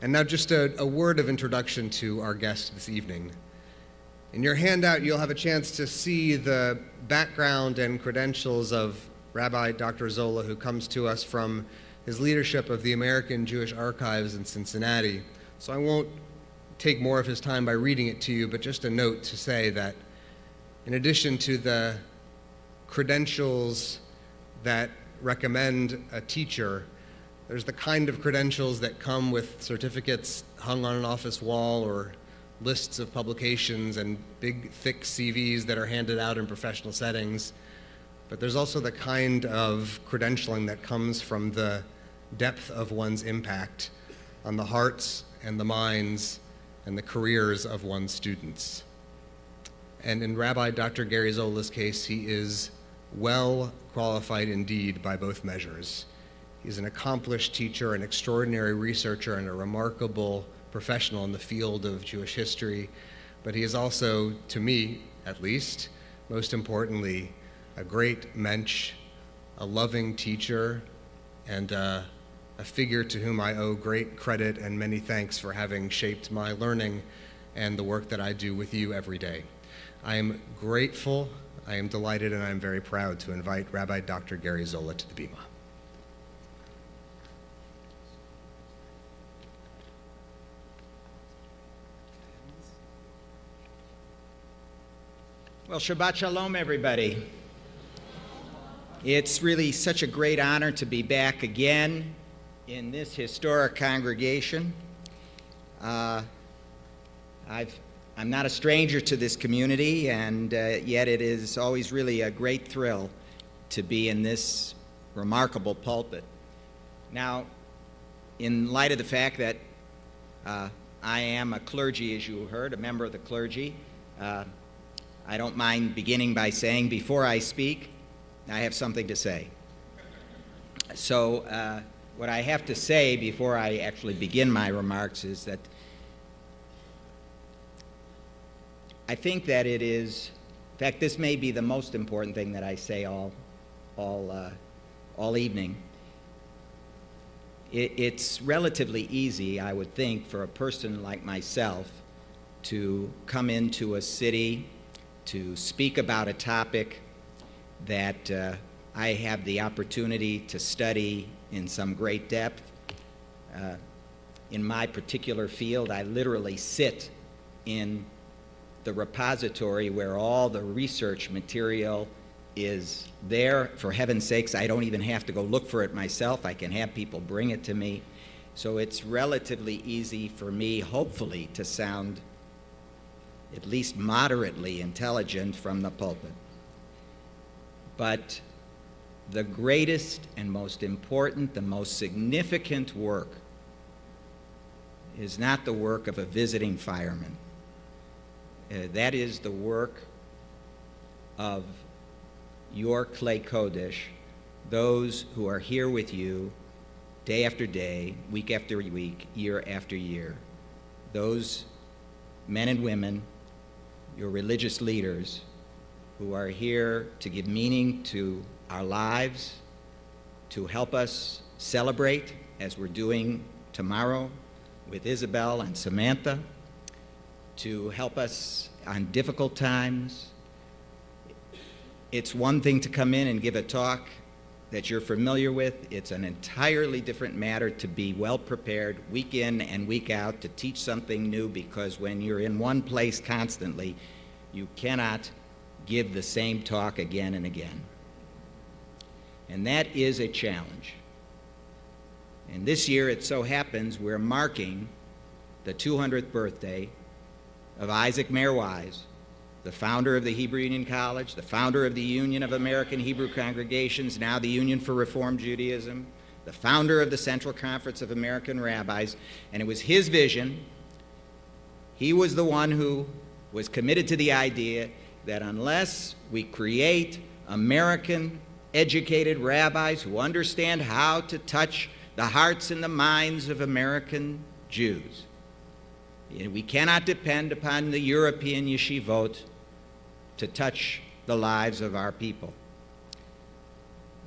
And now just a word of introduction to our guest this evening. In your handout, you'll have a chance to see the background and credentials of Rabbi Dr. Zola, who comes to us from his leadership of the American Jewish Archives in Cincinnati. So I won't take more of his time by reading it to you, but just a note to say that in addition to the credentials that recommend a teacher, there's the kind of credentials that come with certificates hung on an office wall or lists of publications and big, thick CVs that are handed out in professional settings. But there's also the kind of credentialing that comes from the depth of one's impact on the hearts and the minds and the careers of one's students. And in Rabbi Dr. Gary Zola's case, he is well qualified indeed by both measures. He's an accomplished teacher, an extraordinary researcher, and a remarkable professional in the field of Jewish history. But he is also, to me at least, most importantly, a great mensch, a loving teacher, and a figure to whom I owe great credit and many thanks for having shaped my learning and the work that I do with you every day. I am grateful, I am delighted, and I am very proud to invite Rabbi Dr. Gary Zola to the Bima. Well, Shabbat Shalom, everybody. It's really such a great honor to be back again in this historic congregation. I'm not a stranger to this community, and yet it is always really a great thrill to be in this remarkable pulpit. Now, in light of the fact that I am a clergy, as you heard, a member of the clergy, I don't mind beginning by saying, before I speak, I have something to say. So what I have to say before I actually begin my remarks is that I think that it is, in fact, this may be the most important thing that I say all evening. It's relatively easy, I would think, for a person like myself to come into a city to speak about a topic that I have the opportunity to study in some great depth. In my particular field, I literally sit in the repository where all the research material is there. For heaven's sakes, I don't even have to go look for it myself. I can have people bring it to me. So it's relatively easy for me, hopefully, to sound at least moderately intelligent from the pulpit. But the greatest and most important, the most significant work is not the work of a visiting fireman. That is the work of your Klei Kodesh, those who are here with you day after day, week after week, year after year. Those men and women, your religious leaders, who are here to give meaning to our lives, to help us celebrate, as we're doing tomorrow with Isabel and Samantha, to help us on difficult times. It's one thing to come in and give a talk that you're familiar with. It's an entirely different matter to be well prepared week in and week out to teach something new, because when you're in one place constantly, you cannot give the same talk again and again. And that is a challenge. And this year, it so happens, we're marking the 200th birthday of Isaac Mayer Wise, the founder of the Hebrew Union College, the founder of the Union of American Hebrew Congregations, now the Union for Reform Judaism, the founder of the Central Conference of American Rabbis. And it was his vision. He was the one who was committed to the idea that unless we create American educated rabbis who understand how to touch the hearts and the minds of American Jews, we cannot depend upon the European yeshivot to touch the lives of our people.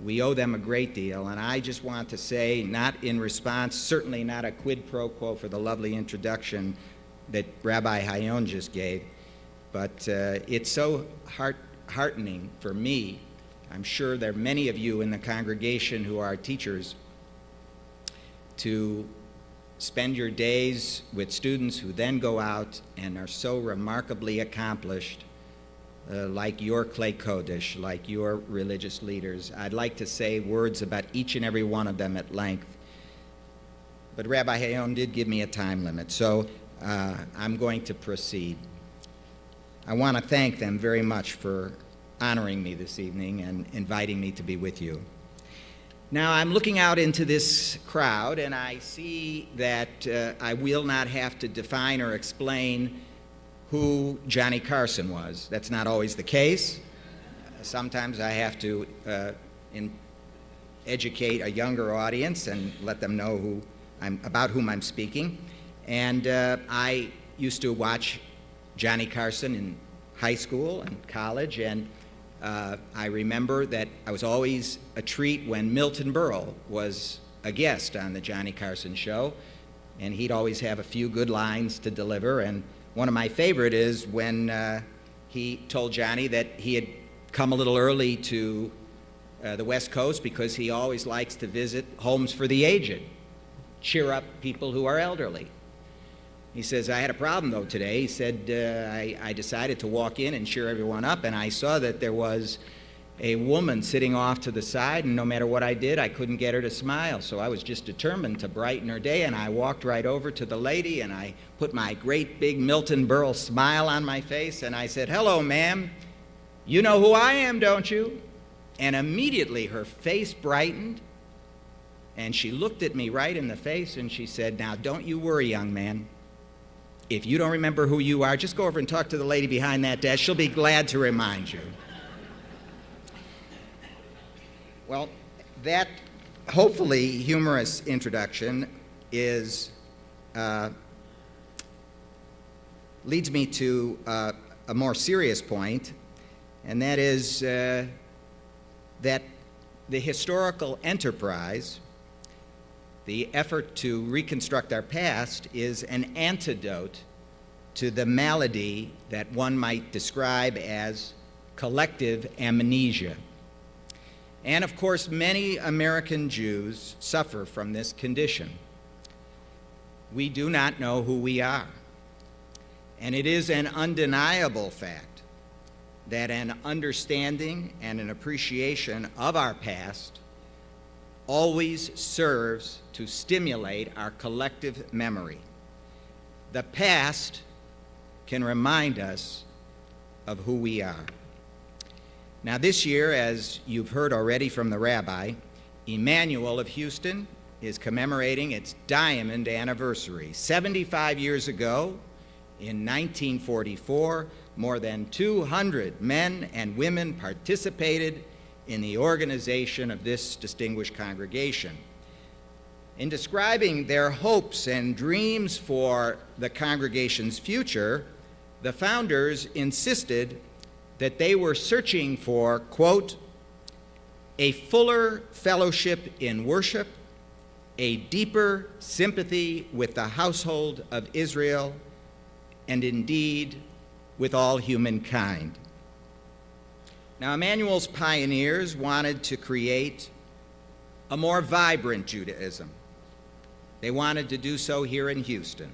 We owe them a great deal, and I just want to say, not in response, certainly not a quid pro quo for the lovely introduction that Rabbi Hayon just gave, but it's so heartening for me. I'm sure there are many of you in the congregation who are teachers, to spend your days with students who then go out and are so remarkably accomplished, like your Klei Kodesh, like your religious leaders. I'd like to say words about each and every one of them at length, but Rabbi Hayon did give me a time limit, so I'm going to proceed. I want to thank them very much for honoring me this evening and inviting me to be with you. Now, I'm looking out into this crowd, and I see that I will not have to define or explain who Johnny Carson was. That's not always the case. Sometimes I have to educate a younger audience and let them know about whom I'm speaking. And I used to watch Johnny Carson in high school and college, and I remember that I was always a treat when Milton Berle was a guest on the Johnny Carson show, and he'd always have a few good lines to deliver. And one of my favorite is when he told Johnny that he had come a little early to the West Coast because he always likes to visit homes for the aged, cheer up people who are elderly. He says, I had a problem, though, today. He said, I decided to walk in and cheer everyone up, and I saw that there was a woman sitting off to the side, and no matter what I did, I couldn't get her to smile. So I was just determined to brighten her day, and I walked right over to the lady, and I put my great big Milton Berle smile on my face, and I said, hello, ma'am. You know who I am, don't you? And immediately her face brightened, and she looked at me right in the face, and she said, now, don't you worry, young man. If you don't remember who you are, just go over and talk to the lady behind that desk. She'll be glad to remind you. Well, that hopefully humorous introduction leads me to a more serious point, and that is that the historical enterprise, the effort to reconstruct our past, is an antidote to the malady that one might describe as collective amnesia. And of course, many American Jews suffer from this condition. We do not know who we are. And it is an undeniable fact that an understanding and an appreciation of our past always serves to stimulate our collective memory. The past can remind us of who we are. Now, this year, as you've heard already from the rabbi, Emanu of Houston is commemorating its diamond anniversary. 75 years ago, in 1944, more than 200 men and women participated in the organization of this distinguished congregation. In describing their hopes and dreams for the congregation's future, the founders insisted that they were searching for, quote, a fuller fellowship in worship, a deeper sympathy with the household of Israel, and indeed with all humankind. Now, Emmanuel's pioneers wanted to create a more vibrant Judaism. They wanted to do so here in Houston.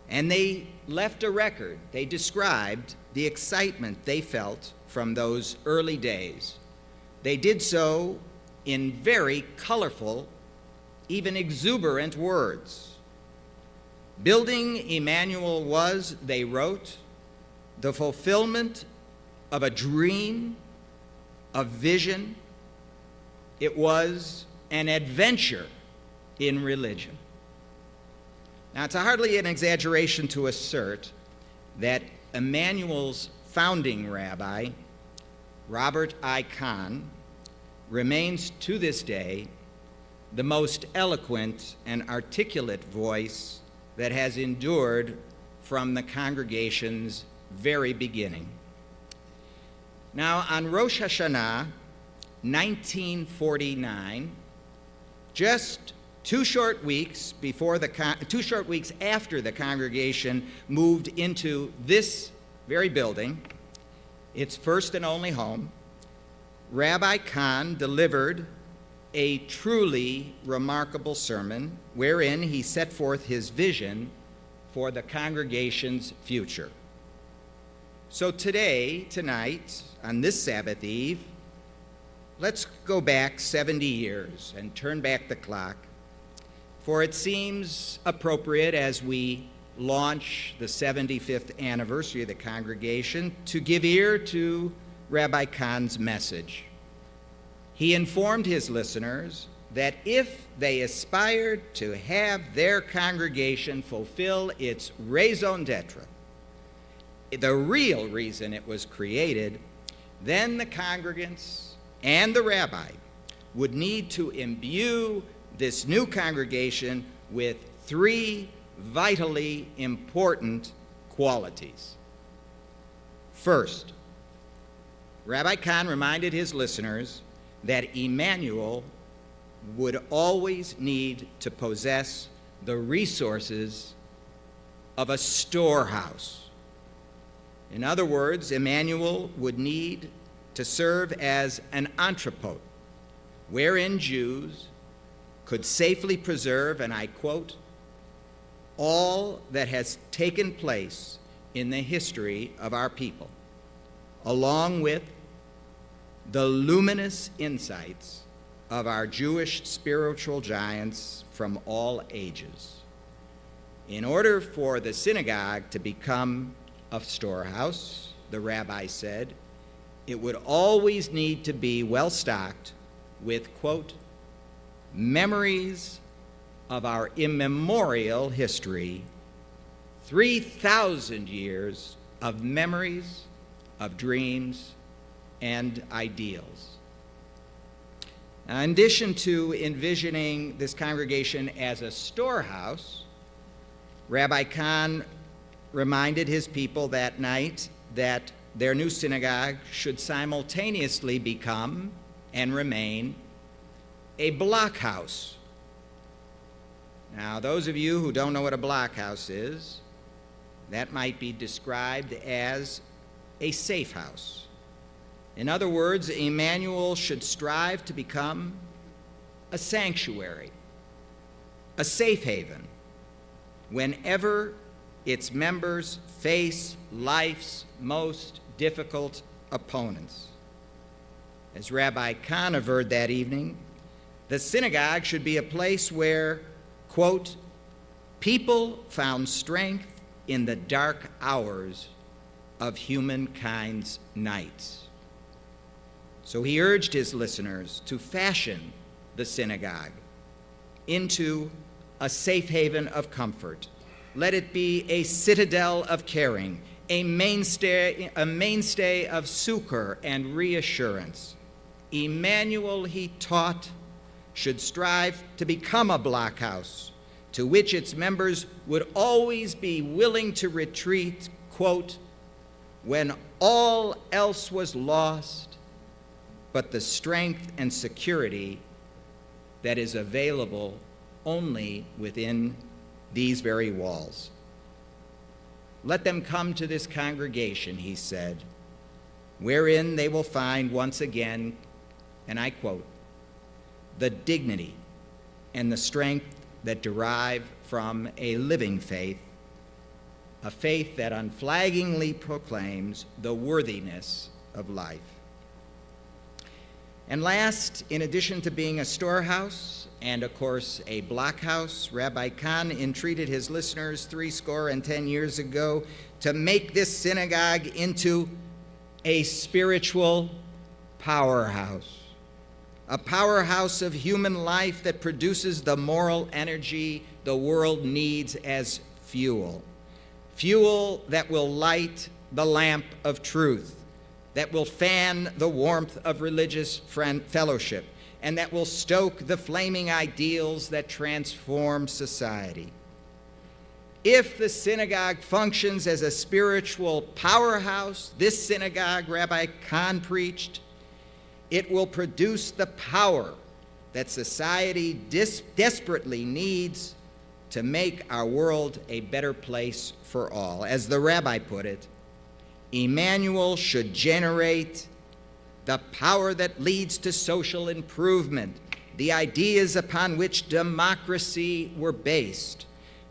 And they left a record. They described the excitement they felt from those early days. They did so in very colorful, even exuberant words. Building Emmanuel was, they wrote, the fulfillment of a dream, a vision. It was an adventure in religion. Now, it's hardly an exaggeration to assert that Emmanuel's founding rabbi, Robert I. Kahn, remains to this day the most eloquent and articulate voice that has endured from the congregation's very beginning. Now, on Rosh HaShanah, 1949, just 2 short weeks after the congregation moved into this very building, its first and only home, Rabbi Kahn delivered a truly remarkable sermon wherein he set forth his vision for the congregation's future. So tonight, on this Sabbath Eve, let's go back 70 years and turn back the clock, for it seems appropriate as we launch the 75th anniversary of the congregation to give ear to Rabbi Kahn's message. He informed his listeners that if they aspired to have their congregation fulfill its raison d'etre, the real reason it was created, then the congregants and the rabbi would need to imbue this new congregation with 3 vitally important qualities. First, Rabbi Kahn reminded his listeners that Emanu would always need to possess the resources of a storehouse. In other words, Emanu would need to serve as an entrepot, wherein Jews could safely preserve, and I quote, all that has taken place in the history of our people, along with the luminous insights of our Jewish spiritual giants from all ages. In order for the synagogue to become a storehouse, the rabbi said, it would always need to be well stocked with, quote, memories of our immemorial history, 3,000 years of memories, of dreams, and ideals. Now, in addition to envisioning this congregation as a storehouse, Rabbi Kahn reminded his people that night that their new synagogue should simultaneously become and remain a blockhouse. Now, those of you who don't know what a blockhouse is, that might be described as a safe house. In other words, Emanu should strive to become a sanctuary, a safe haven, whenever its members face life's most difficult opponents. As Rabbi Kahn averred that evening, the synagogue should be a place where, quote, people found strength in the dark hours of humankind's nights. So he urged his listeners to fashion the synagogue into a safe haven of comfort. Let it be a citadel of caring, a mainstay of succor and reassurance. Emanu, he taught, should strive to become a blockhouse to which its members would always be willing to retreat, quote, when all else was lost, but the strength and security that is available only within these very walls. Let them come to this congregation, he said, wherein they will find once again, and I quote, the dignity and the strength that derive from a living faith, a faith that unflaggingly proclaims the worthiness of life. And last, in addition to being a storehouse and, of course, a blockhouse, Rabbi Kahn entreated his listeners 70 years ago to make this synagogue into a spiritual powerhouse, a powerhouse of human life that produces the moral energy the world needs as fuel that will light the lamp of truth, that will fan the warmth of religious fellowship, and that will stoke the flaming ideals that transform society. If the synagogue functions as a spiritual powerhouse, this synagogue, Rabbi Kahn preached, It will produce the power that society desperately needs to make our world a better place for all. As the rabbi put it, Emanu should generate the power that leads to social improvement, the ideas upon which democracy were based,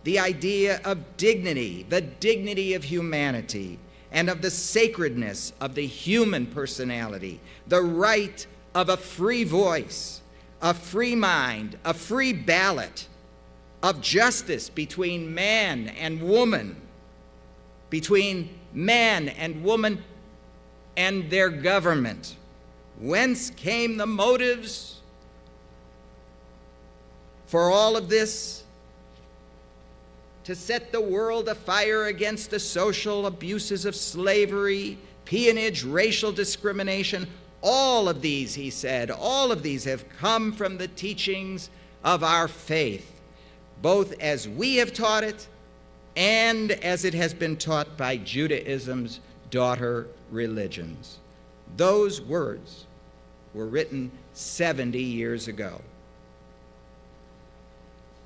the idea of dignity, the dignity of humanity, and of the sacredness of the human personality, the right of a free voice, a free mind, a free ballot, of justice between man and woman, between man and woman and their government. Whence came the motives for all of this? To set the world afire against the social abuses of slavery, peonage, racial discrimination. All of these, he said, all of these have come from the teachings of our faith, both as we have taught it and as it has been taught by Judaism's daughter religions. Those words were written 70 years ago.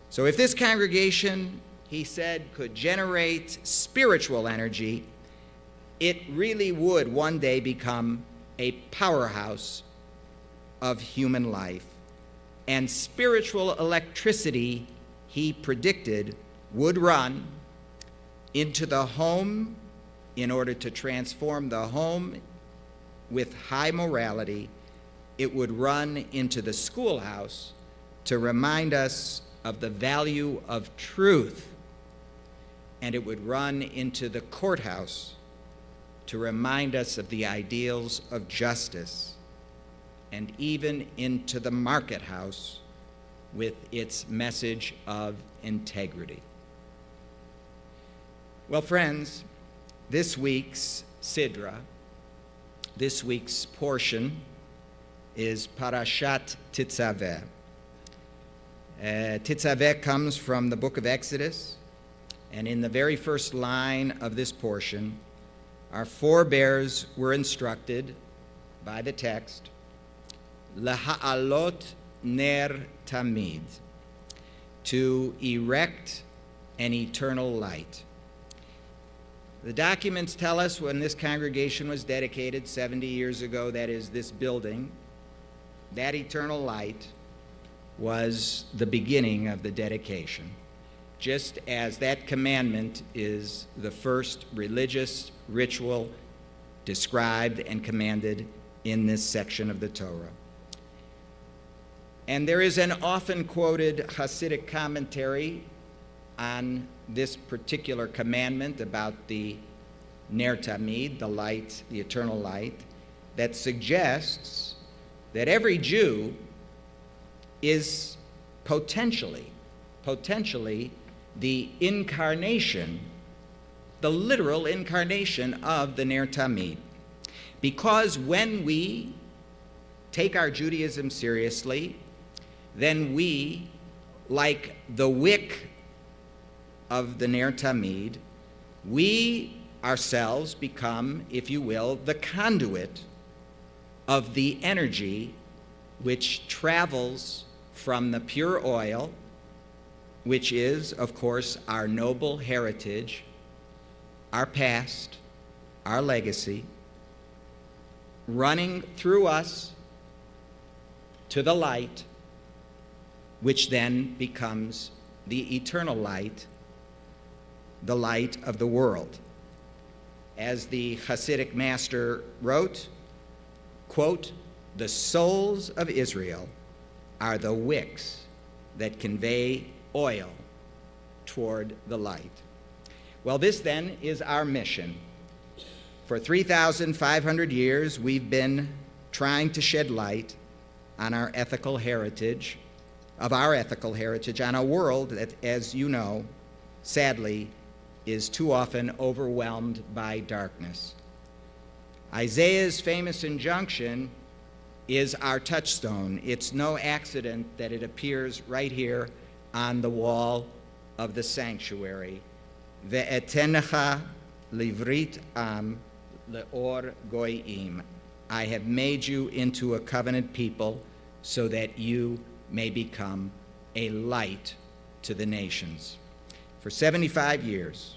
So if this congregation, he said, could generate spiritual energy, it really would one day become a powerhouse of human life. And spiritual electricity, he predicted, would run into the home in order to transform the home with high morality. It would run into the schoolhouse to remind us of the value of truth. And it would run into the courthouse to remind us of the ideals of justice, and even into the market house with its message of integrity. Well, friends, this week's Sidra, this week's portion, is Parashat Tetzaveh. Tetzaveh comes from the book of Exodus, and in the very first line of this portion, our forebears were instructed by the text, Laha'alot ner tamid, to erect an eternal light. The documents tell us when this congregation was dedicated 70 years ago, that is, this building, that eternal light was the beginning of the dedication, just as that commandment is the first religious ritual described and commanded in this section of the Torah. And there is an often quoted Hasidic commentary on this particular commandment about the Ner Tamid, the light, the eternal light, that suggests that every Jew is potentially the incarnation, the literal incarnation of the Ner Tamid. Because when we take our Judaism seriously, then we, like the wick of the Ner Tamid, we ourselves become, if you will, the conduit of the energy which travels from the pure oil, which is, of course, our noble heritage, our past, our legacy, running through us to the light, which then becomes the eternal light, the light of the world. As the Hasidic master wrote, quote, "The souls of Israel are the wicks that convey oil toward the light." Well, this then is our mission. For 3,500 years, we've been trying to shed light on our ethical heritage, on a world that, as you know, sadly, is too often overwhelmed by darkness. Isaiah's famous injunction is our touchstone. It's no accident that it appears right here on the wall of the sanctuary. Ve'etenecha livrit am leor goyim. I have made you into a covenant people so that you may become a light to the nations. For 75 years,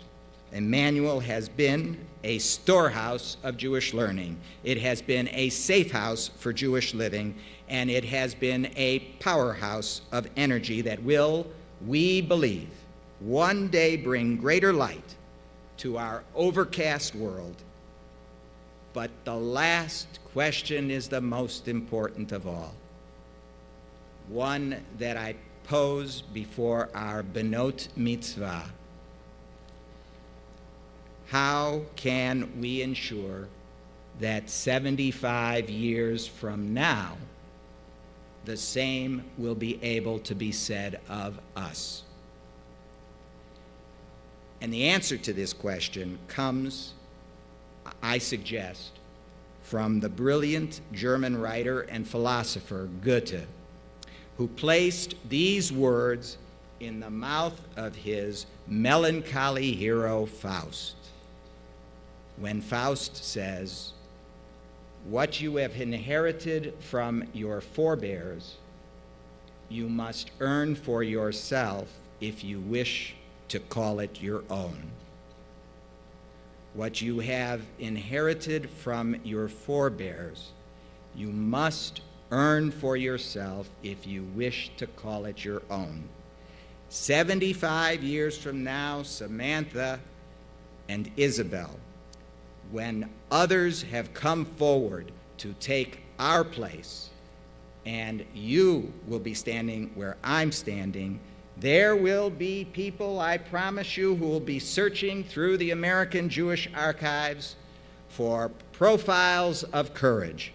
Emanu has been a storehouse of Jewish learning. It has been a safe house for Jewish living, and it has been a powerhouse of energy that will, we believe, one day bring greater light to our overcast world. But the last question is the most important of all, one that I pose before our Benot Mitzvah. How can we ensure that 75 years from now, the same will be able to be said of us? And the answer to this question comes, I suggest, from the brilliant German writer and philosopher Goethe, who placed these words in the mouth of his melancholy hero Faust, when Faust says, "What you have inherited from your forebears, you must earn for yourself if you wish to call it your own." What you have inherited from your forebears, you must earn for yourself if you wish to call it your own. 75 years from now, Samantha and Isabel, when others have come forward to take our place, and you will be standing where I'm standing, there will be people, I promise you, who will be searching through the American Jewish archives for profiles of courage.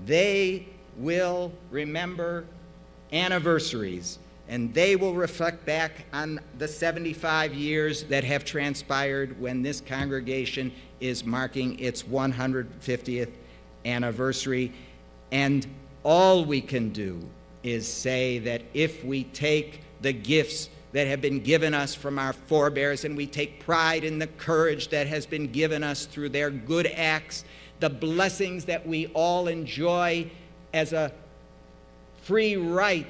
They will remember anniversaries, and they will reflect back on the 75 years that have transpired when this congregation is marking its 150th anniversary. And all we can do is say that if we take the gifts that have been given us from our forebears and we take pride in the courage that has been given us through their good acts, the blessings that we all enjoy as a free right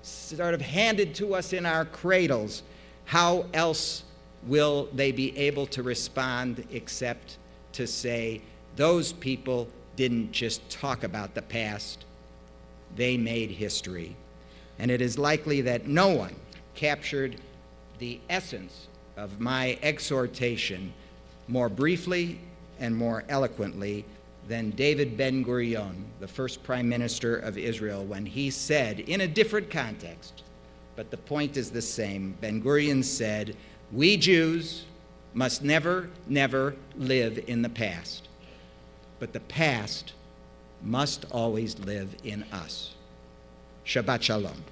sort of handed to us in our cradles, how else will they be able to respond except to say, those people didn't just talk about the past, they made history. And it is likely that no one captured the essence of my exhortation more briefly and more eloquently than David Ben-Gurion, the first prime minister of Israel, when he said, in a different context, but the point is the same, Ben-Gurion said, "We Jews must never, never live in the past, but the past must always live in us." Shabbat Shalom.